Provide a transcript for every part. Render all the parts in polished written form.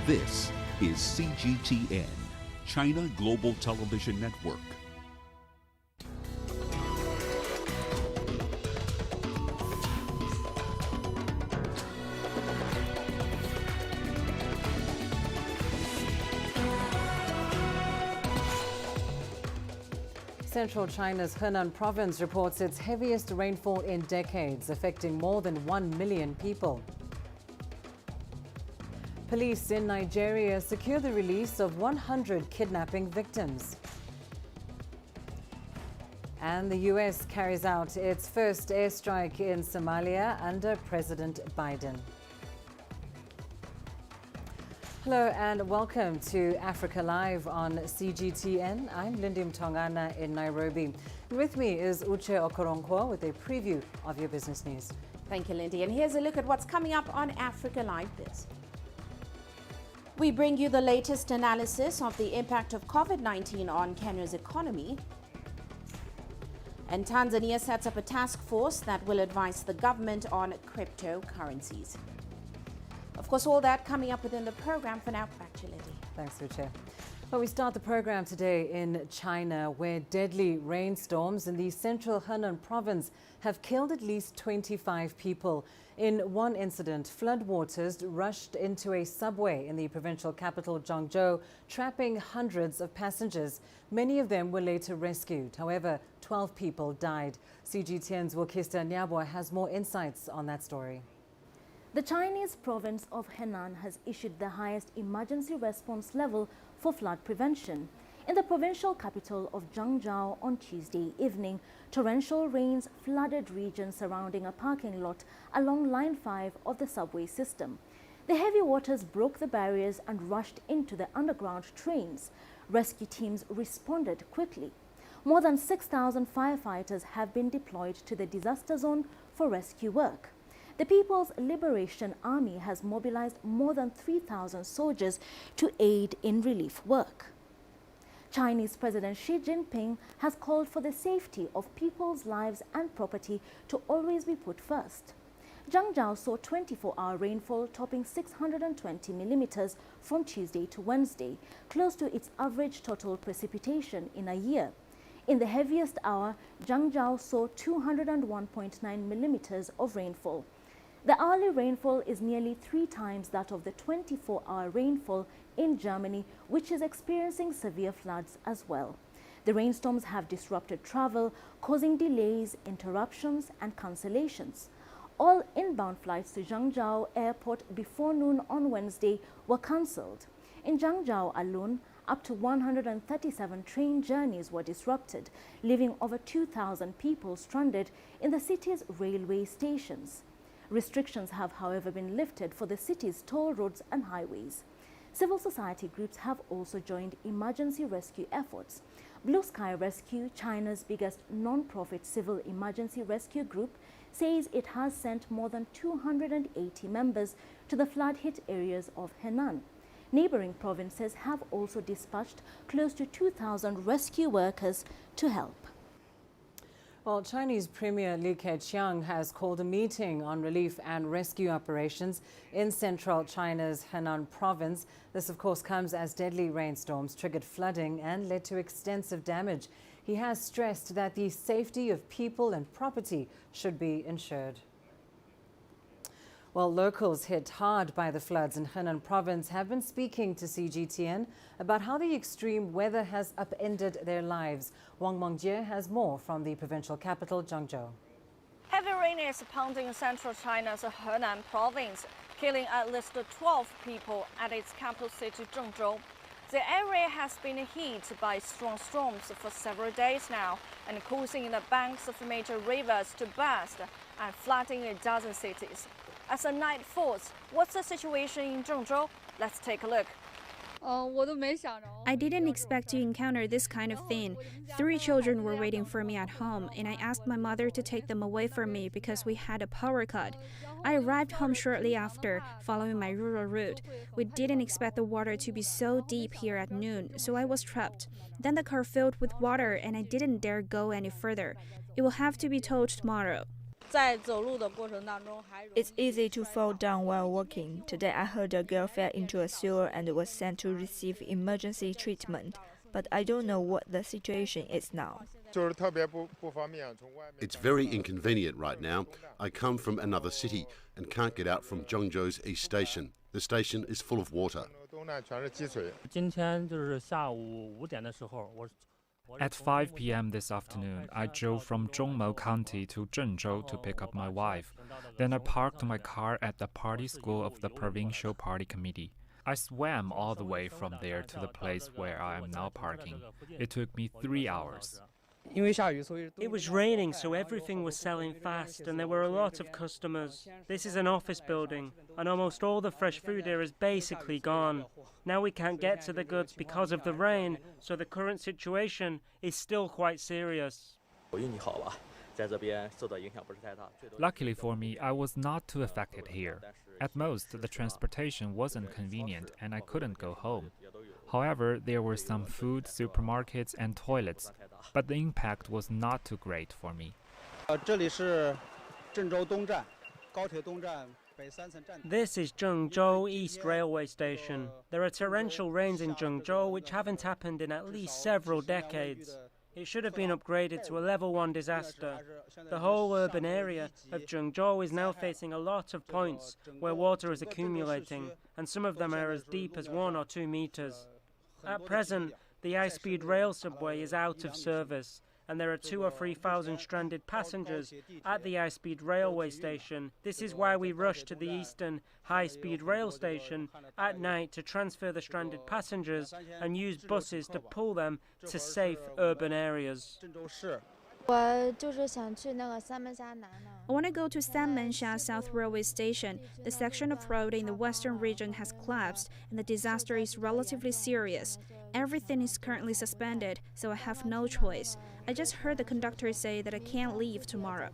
This is CGTN, China Global Television Network. Central China's Henan Province reports its heaviest rainfall in decades, affecting more than 1 million people. Police in Nigeria secure the release of 100 kidnapping victims. And the U.S. carries out its first airstrike in Somalia under President Biden. Hello and welcome to Africa Live on CGTN. I'm Lindy Mtongana in Nairobi. And with me is Uche Okoronkwo with a preview of your business news. Thank you, Lindy. And here's a look at what's coming up on Africa Live Biz. We bring you the latest analysis of the impact of COVID-19 on Kenya's economy. And Tanzania sets up a task force that will advise the government on cryptocurrencies. Of course, all that coming up within the program. For now, back to you, Lindy. Thanks, Uche. Well, we start the program today in China, where deadly rainstorms in the central Henan Province have killed at least 25 people. In one incident, floodwaters rushed into a subway in the provincial capital, Zhengzhou, trapping hundreds of passengers. Many of them were later rescued. However, 12 people died. CGTN's Wokista Nyabwa has more insights on that story. The Chinese province of Henan has issued the highest emergency response level for flood prevention. In the provincial capital of Zhengzhou on Tuesday evening, torrential rains flooded regions surrounding a parking lot along Line 5 of the subway system. The heavy waters broke the barriers and rushed into the underground trains. Rescue teams responded quickly. More than 6,000 firefighters have been deployed to the disaster zone for rescue work. The People's Liberation Army has mobilized more than 3,000 soldiers to aid in relief work. Chinese President Xi Jinping has called for the safety of people's lives and property to always be put first. Zhengzhou saw 24-hour rainfall topping 620 millimeters from Tuesday to Wednesday, close to its average total precipitation in a year. In the heaviest hour, Zhengzhou saw 201.9 millimeters of rainfall. The hourly rainfall is nearly 3 times that of the 24-hour rainfall in Germany, which is experiencing severe floods as well. The rainstorms have disrupted travel, causing delays, interruptions and cancellations. All inbound flights to Zhengzhou Airport before noon on Wednesday were cancelled. In Zhengzhou alone, up to 137 train journeys were disrupted, leaving over 2,000 people stranded in the city's railway stations. Restrictions have, however, been lifted for the city's toll roads and highways. Civil society groups have also joined emergency rescue efforts. Blue Sky Rescue, China's biggest non-profit civil emergency rescue group, says it has sent more than 280 members to the flood-hit areas of Henan. Neighboring provinces have also dispatched close to 2,000 rescue workers to help. Well, Chinese Premier Li Keqiang has called a meeting on relief and rescue operations in central China's Henan Province. This, of course, comes as deadly rainstorms triggered flooding and led to extensive damage. He has stressed that the safety of people and property should be ensured. Well, locals hit hard by the floods in Henan Province have been speaking to CGTN about how the extreme weather has upended their lives. Wang Mengjie has more from the provincial capital, Zhengzhou. Heavy rain is pounding central China's Henan Province, killing at least 12 people at its capital city, Zhengzhou. The area has been hit by strong storms for several days now and causing the banks of major rivers to burst and flooding a dozen cities. As the night falls, what's the situation in Zhengzhou? Let's take a look. I didn't expect to encounter this kind of thing. 3 children were waiting for me at home, and I asked my mother to take them away from me because we had a power cut. I arrived home shortly after, following my rural route. We didn't expect the water to be so deep here at noon, so I was trapped. Then the car filled with water, and I didn't dare go any further. It will have to be towed tomorrow. It's easy to fall down while walking. Today I heard a girl fell into a sewer and was sent to receive emergency treatment, but I don't know what the situation is now. It's very inconvenient right now. I come from another city and can't get out from Zhengzhou's East Station. The station is full of water. At 5 p.m. this afternoon, I drove from Zhongmo County to Zhengzhou to pick up my wife. Then I parked my car at the party school of the Provincial Party Committee. I swam all the way from there to the place where I am now parking. It took me 3 hours. It was raining, so everything was selling fast, and there were a lot of customers. This is an office building, and almost all the fresh food here is basically gone. Now we can't get to the goods because of the rain, so the current situation is still quite serious. Luckily for me, I was not too affected here. At most, the transportation wasn't convenient and I couldn't go home. However, there were some food, supermarkets and toilets, but the impact was not too great for me. This is Zhengzhou East Railway Station. There are torrential rains in Zhengzhou which haven't happened in at least several decades. It should have been upgraded to a level 1 disaster. The whole urban area of Zhengzhou is now facing a lot of points where water is accumulating, and some of them are as deep as 1 or 2 meters. At present, the high-speed rail subway is out of service, and there are 2,000 or 3,000 stranded passengers at the high-speed railway station. This is why we rush to the eastern high-speed rail station at night to transfer the stranded passengers and use buses to pull them to safe urban areas. I want to go to Sanmensha South Railway Station. The section of road in the western region has collapsed and the disaster is relatively serious. Everything is currently suspended, so I have no choice. I just heard the conductor say that I can't leave tomorrow.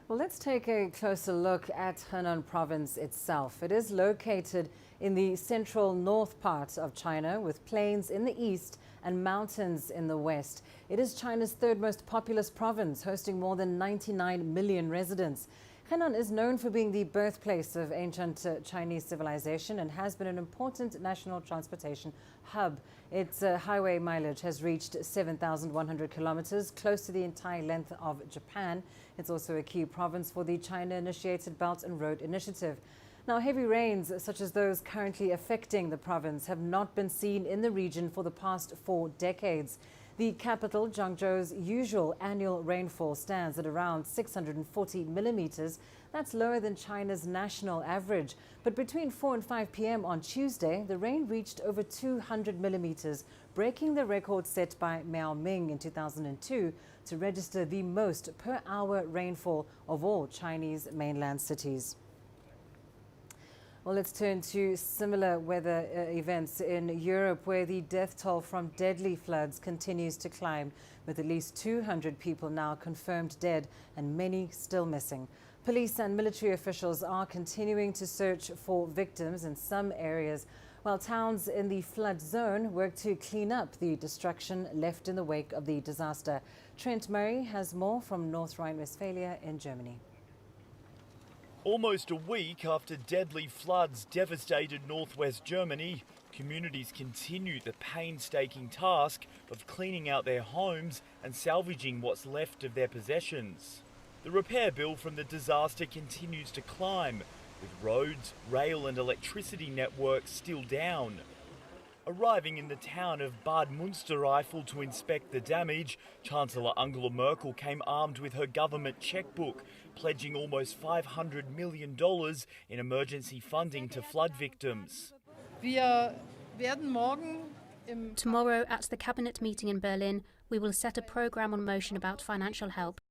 Well, let's take a closer look at Henan Province itself. It is located in the central north part of China, with plains in the east and mountains in the west. It is China's third most populous province, hosting more than 99 million residents. Henan is known for being the birthplace of ancient Chinese civilization and has been an important national transportation hub. Its highway mileage has reached 7,100 kilometers, close to the entire length of Japan. It's also a key province for the China-initiated Belt and Road Initiative. Now, heavy rains such as those currently affecting the province have not been seen in the region for the past 4 decades. The capital, Zhengzhou's usual annual rainfall stands at around 640 millimeters. That's lower than China's national average. But between 4 and 5 p.m. on Tuesday, the rain reached over 200 millimeters, breaking the record set by Miao Ming in 2002 to register the most per-hour rainfall of all Chinese mainland cities. Well, let's turn to similar weather events in Europe, where the death toll from deadly floods continues to climb, with at least 200 people now confirmed dead and many still missing. Police and military officials are continuing to search for victims in some areas, while towns in the flood zone work to clean up the destruction left in the wake of the disaster. Trent Murray has more from North Rhine-Westphalia in Germany. Almost a week after deadly floods devastated northwest Germany, communities continue the painstaking task of cleaning out their homes and salvaging what's left of their possessions. The repair bill from the disaster continues to climb, with roads, rail and electricity networks still down. Arriving in the town of Bad Münstereifel to inspect the damage, Chancellor Angela Merkel came armed with her government checkbook, pledging almost $500 million in emergency funding to flood victims. Tomorrow at the cabinet meeting in Berlin, we will set a programme on motion about financial help.